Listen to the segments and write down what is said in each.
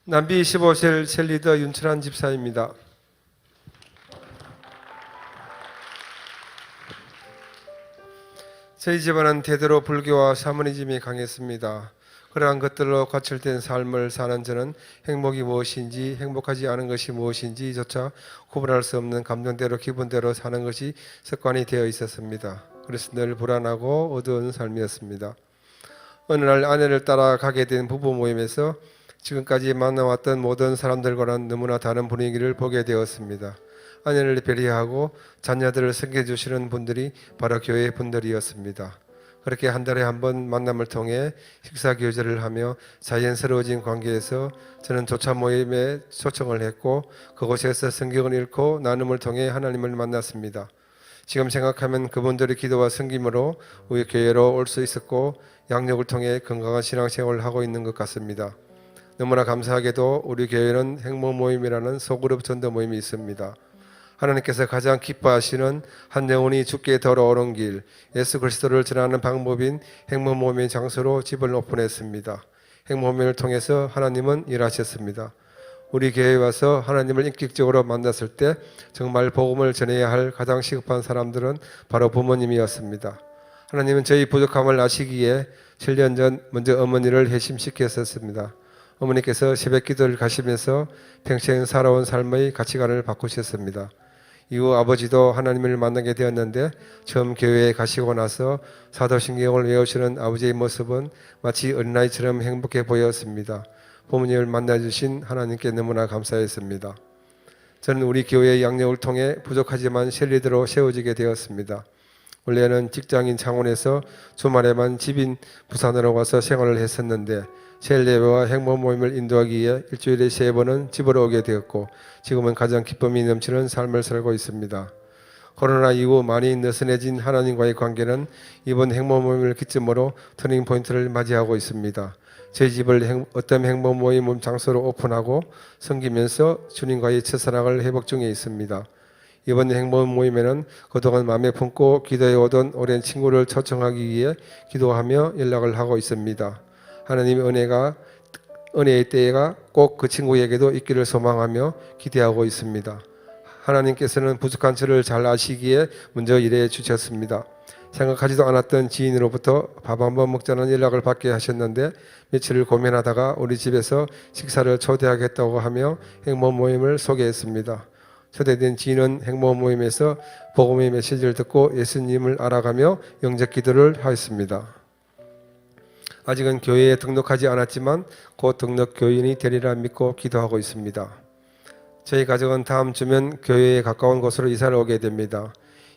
남비 15셀 셀리더 윤철한 집사입니다. 저희 집안은 대대로 불교와 샤머니즘이 강했습니다. 그러한 것들로 과철된 삶을 사는 저는 행복이 무엇인지 행복하지 않은 것이 무엇인지조차 구분할 수 없는 감정대로 기분대로 사는 것이 습관이 되어 있었습니다. 그래서 늘 불안하고 어두운 삶이었습니다. 어느 날 아내를 따라 가게 된 부부 모임에서 지금까지 만나왔던 모든 사람들과는 너무나 다른 분위기를 보게 되었습니다. 아내를 배려하고 자녀들을 섬겨주시는 분들이 바로 교회 분들이었습니다. 그렇게 한 달에 한 번 만남을 통해 식사 교제를 하며 자연스러워진 관계에서 저는 조차 모임에 초청을 했고 그곳에서 성경을 읽고 나눔을 통해 하나님을 만났습니다. 지금 생각하면 그분들의 기도와 섬김으로 우리 교회로 올 수 있었고 양육을 통해 건강한 신앙생활을 하고 있는 것 같습니다. 너무나 감사하게도 우리 교회는 행복 모임이라는 소그룹 전도 모임이 있습니다. 하나님께서 가장 기뻐하시는 한 영혼이 주께 돌아오는 길, 예수 그리스도를 전하는 방법인 행복 모임의 장소로 집을 오픈했습니다. 행복 모임을 통해서 하나님은 일하셨습니다. 우리 교회에 와서 하나님을 인격적으로 만났을 때 정말 복음을 전해야 할 가장 시급한 사람들은 바로 부모님이었습니다. 하나님은 저희 부족함을 아시기에 7년 전 먼저 어머니를 회심시켰었습니다. 어머니께서 새벽 기도를 가시면서 평생 살아온 삶의 가치관을 바꾸셨습니다. 이후 아버지도 하나님을 만나게 되었는데 처음 교회에 가시고 나서 사도신경을 외우시는 아버지의 모습은 마치 어린아이처럼 행복해 보였습니다. 부모님을 만나주신 하나님께 너무나 감사했습니다. 저는 우리 교회의 양육을 통해 부족하지만 셀리더로 세워지게 되었습니다. 원래는 직장인 창원에서 주말에만 집인 부산으로 와서 생활을 했었는데 셀예배와 행복 모임을 인도하기 위해 일주일에 3번은 집으로 오게 되었고 지금은 가장 기쁨이 넘치는 삶을 살고 있습니다. 코로나 이후 많이 느슨해진 하나님과의 관계는 이번 행복 모임을 기점으로 터닝 포인트를 맞이하고 있습니다. 저희 집을 어떤 행복 모임 장소로 오픈하고 섬기면서 주님과의 첫사랑을 회복 중에 있습니다. 이번 행복 모임에는 그동안 마음에 품고 기도해 오던 오랜 친구를 초청하기 위해 기도하며 연락을 하고 있습니다. 하나님의 은혜의 때가 꼭 그 친구에게도 있기를 소망하며 기대하고 있습니다. 하나님께서는 부족한 저를 잘 아시기에 먼저 일해 주셨습니다. 생각하지도 않았던 지인으로부터 밥 한번 먹자는 연락을 받게 하셨는데 며칠을 고민하다가 우리 집에서 식사를 초대하겠다고 하며 행복 모임을 소개했습니다. 초대된 지인은 행복 모임에서 복음의 메시지를 듣고 예수님을 알아가며 영접 기도를 하였습니다. 아직은 교회에 등록하지 않았지만 곧 등록 교인이 되리라 믿고 기도하고 있습니다. 저희 가족은 다음 주면 교회에 가까운 곳으로 이사를 오게 됩니다.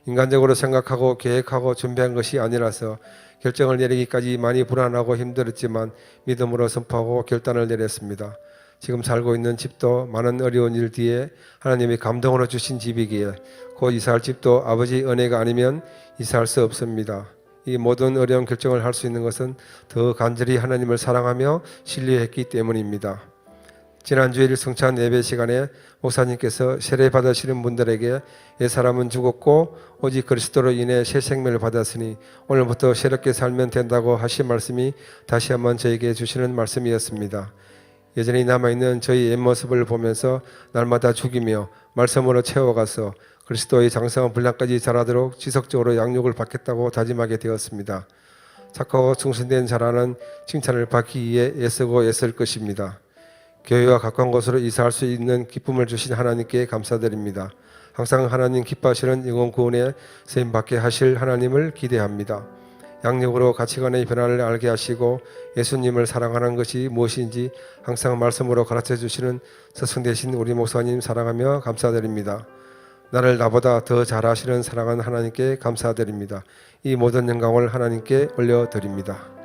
인간적으로 생각하고 계획하고 준비한 것이 아니라서 결정을 내리기까지 많이 불안하고 힘들었지만 믿음으로 선포하고 결단을 내렸습니다. 지금 살고 있는 집도 많은 어려운 일 뒤에 하나님이 감동으로 주신 집이기에 곧 이사할 집도 아버지 은혜가 아니면 이사할 수 없습니다. 이 모든 어려운 결정을 할 수 있는 것은 더 간절히 하나님을 사랑하며 신뢰했기 때문입니다. 지난 주일 성찬 예배 시간에 목사님께서 세례 받으시는 분들에게 옛사람은 죽었고 오직 그리스도로 인해 새 생명을 받았으니 오늘부터 새롭게 살면 된다고 하신 말씀이 다시 한번 저에게 주시는 말씀이었습니다. 여전히 남아있는 저희 옛모습을 보면서 날마다 죽이며 말씀으로 채워가서 그리스도의 장성한 분량까지 자라도록 지속적으로 양육을 받겠다고 다짐하게 되었습니다. 착하고 충성된 자라는 칭찬을 받기 위해 애쓰고 애쓸 것입니다. 교회와 가까운 곳으로 이사할 수 있는 기쁨을 주신 하나님께 감사드립니다. 항상 하나님 기뻐하시는 영혼 구원에 쓰임받게 하실 하나님을 기대합니다. 양육으로 가치관의 변화를 알게 하시고 예수님을 사랑하는 것이 무엇인지 항상 말씀으로 가르쳐 주시는 스승 되신 우리 목사님 사랑하며 감사드립니다. 나를 나보다 더 잘하시는 사랑하는 하나님께 감사드립니다. 이 모든 영광을 하나님께 올려드립니다.